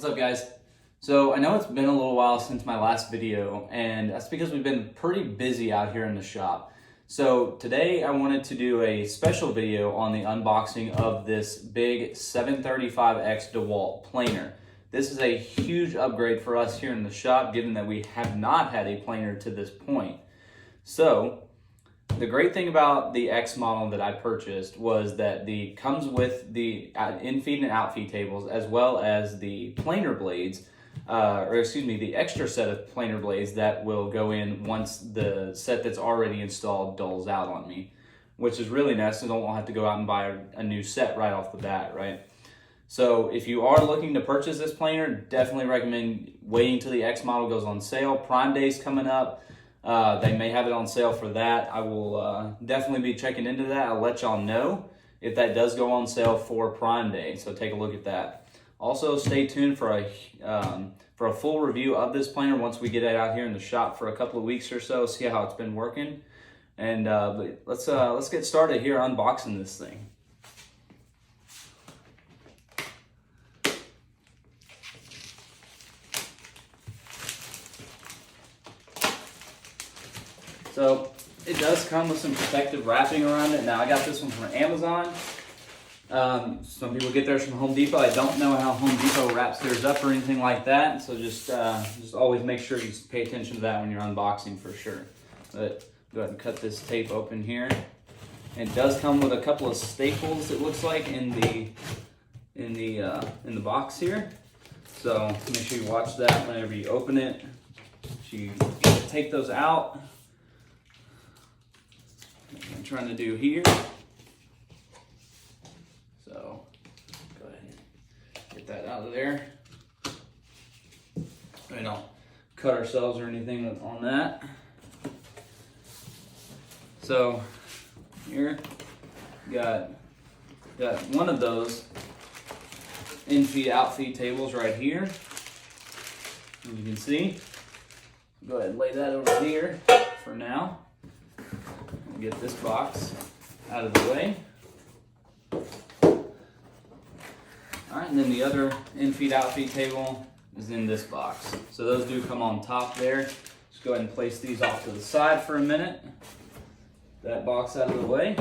What's up, guys? So I know it's been a little while since my last video, and that's because we've been pretty busy out here in the shop. So today I wanted to do a special video on the unboxing of this big 735X DeWALT planer. This is a huge upgrade for us here in the shop, given that we have not had a planer to this point. So the great thing about the X model that I purchased was that comes with the in-feed and out-feed tables, as well as the planer blades, the extra set of planer blades that will go in once the set that's already installed dulls out on me, which is really nice. I don't have to go out and buy a new set right off the bat, right? So if you are looking to purchase this planer, definitely recommend waiting till the X model goes on sale. Prime Day's coming up. They may have it on sale for that. I will definitely be checking into that. I'll let y'all know if that does go on sale for Prime Day, so take a look at that. Also, stay tuned for a full review of this planer once we get it out here in the shop for a couple of weeks or so, see how it's been working. And but let's get started here unboxing this thing. So it does come with some protective wrapping around it. Now I got this one from Amazon. Some people get theirs from Home Depot. I don't know how Home Depot wraps theirs up or anything like that. So just always make sure you pay attention to that when you're unboxing for sure. But go ahead and cut this tape open here. It does come with a couple of staples, it looks like, in the box here. So make sure you watch that whenever you open it. You take those out. I'm trying to do here. So go ahead and get that out of there. We don't cut ourselves or anything on that. So here got one of those in-feed out-feed tables right here. As you can see, go ahead and lay that over here for now. Get this box out of the way. Alright, and then the other in-feed out-feed table is in this box. So those do come on top there. Just go ahead and place these off to the side for a minute. That box out of the way.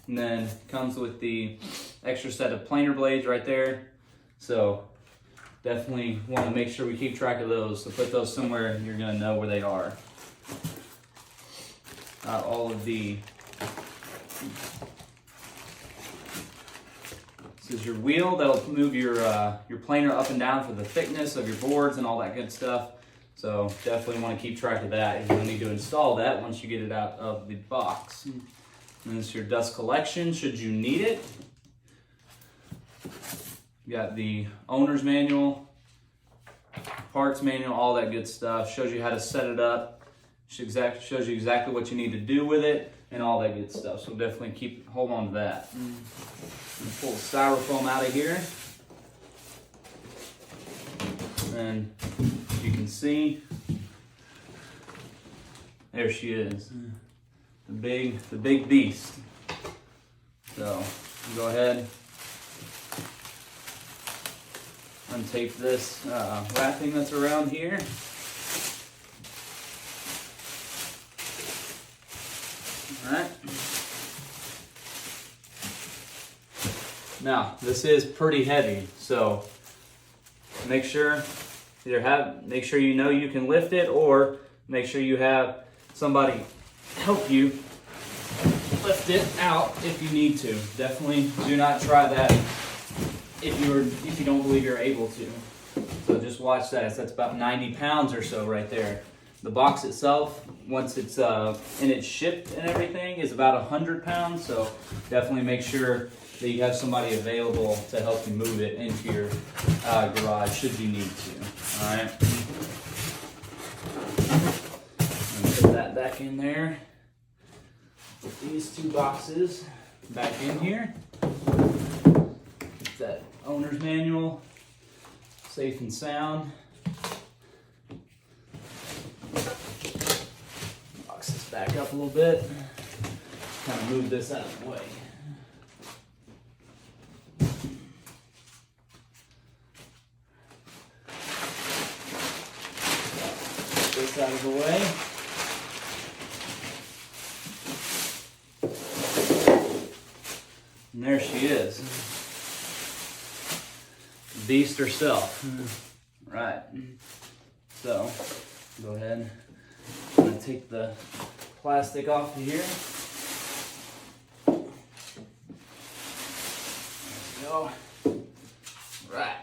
And then comes with the extra set of planer blades right there. So definitely want to make sure we keep track of those. So put those somewhere and you're going to know where they are. All of the, this is your wheel that'll move your planer up and down for the thickness of your boards and all that good stuff. So definitely want to keep track of that. You'll need to install that once you get it out of the box. And this is your dust collection should you need it. You got the owner's manual, parts manual, all that good stuff. Shows you how to set it up. Shows you exactly what you need to do with it and all that good stuff. So definitely hold on to that. Pull the styrofoam out of here. And you can see, there she is, the big beast. So go ahead, untape this wrapping that's around here. Alright. Now, this is pretty heavy, so make sure you know you can lift it, or make sure you have somebody help you lift it out if you need to. Definitely do not try that if you don't believe you're able to. So just watch that. That's about 90 pounds or so right there. The box itself, once it's and it's shipped and everything, is about 100 pounds. So definitely make sure that you have somebody available to help you move it into your garage should you need to. All right. Put that back in there. Put these two boxes back in here. Get that owner's manual, safe and sound. Box this back up a little bit. Kind of move this out of the way. this out of the way. And there she is. Beast herself. Right. So, go ahead. I'm going to take the plastic off of here. There we go. Right.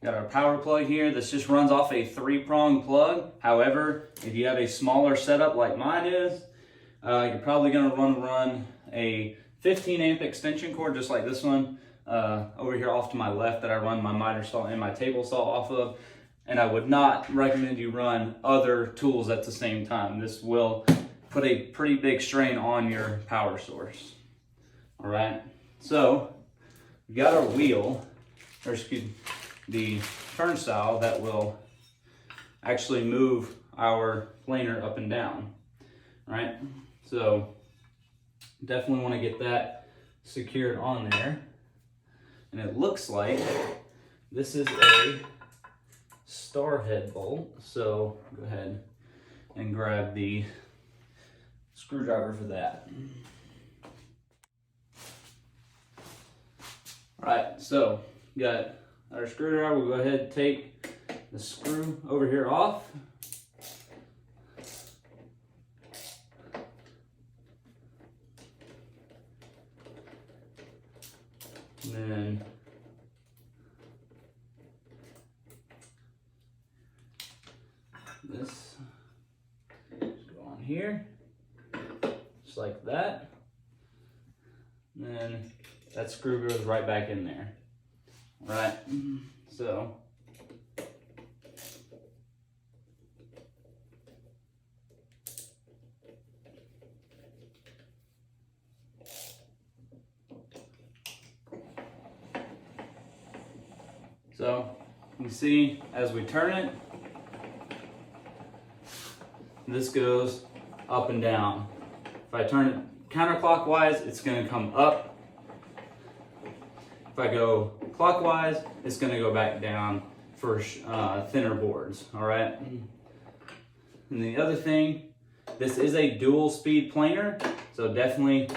Got our power plug here. This just runs off a 3-prong plug. However, if you have a smaller setup like mine is, you're probably going to run a 15 amp extension cord just like this one over here off to my left that I run my miter saw and my table saw off of. And I would not recommend you run other tools at the same time. This will put a pretty big strain on your power source. All right, so we got our wheel, or excuse me, the turnstile that will actually move our planer up and down. All right, so definitely want to get that secured on there. And it looks like this is a star head bolt. So go ahead and grab the screwdriver for that. All right, so got our screwdriver. We'll go ahead and take the screw over here off. And then this just go on here, just like that. And then that screw goes right back in there. All right, so you can see as we turn it, this goes up and down. If I turn it counterclockwise, it's going to come up. If I go clockwise, it's going to go back down for thinner boards. All right. And the other thing, this is a dual speed planer, so definitely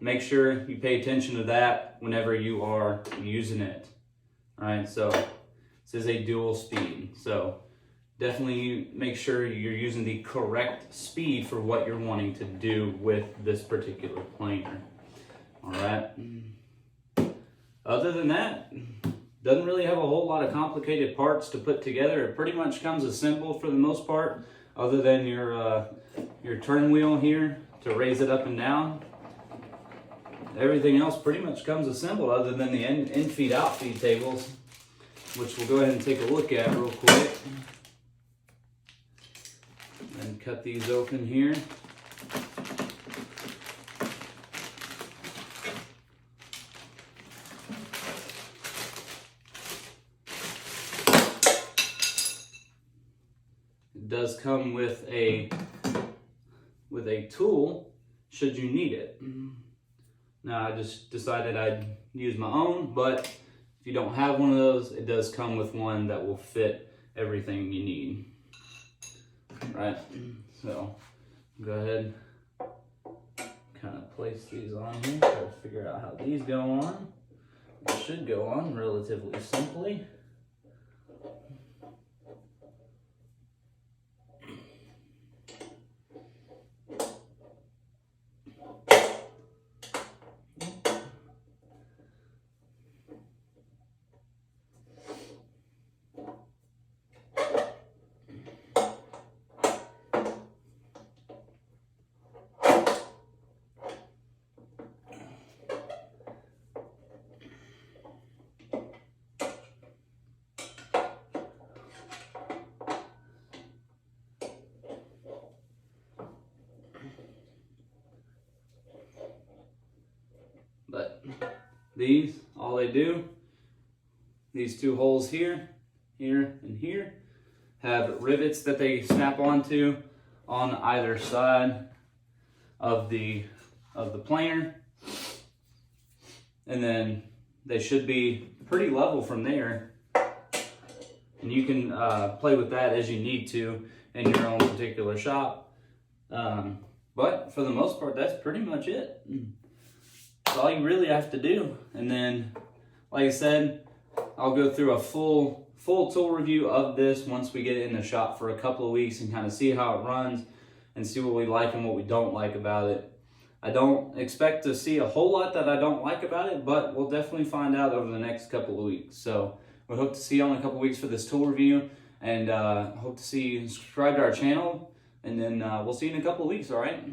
make sure you pay attention to that whenever you are using it. All right, so this is a dual speed, so definitely make sure you're using the correct speed for what you're wanting to do with this particular planer. All right. Other than that, doesn't really have a whole lot of complicated parts to put together. It pretty much comes as simple for the most part, other than your turn wheel here to raise it up and down. Everything else pretty much comes assembled other than the in feed out feed tables, which we'll go ahead and take a look at real quick. And cut these open here. It does come with a tool should you need it. Now I just decided I'd use my own, but if you don't have one of those, it does come with one that will fit everything you need. Right, so go ahead, kind of place these on here, try to figure out how these go on. It should go on relatively simply. But these, all they do, these two holes here, here, and here, have rivets that they snap onto on either side of the planer. And then they should be pretty level from there And you can play with that as you need to in your own particular shop. But for the most part, that's pretty much it. That's all you really have to do. And then, like I said, I'll go through a full tool review of this once we get it in the shop for a couple of weeks and kind of see how it runs and see what we like and what we don't like about it. I don't expect to see a whole lot that I don't like about it, but we'll definitely find out over the next couple of weeks. So we hope to see you in a couple of weeks for this tool review, and hope to see you subscribe to our channel, and then we'll see you in a couple of weeks, all right?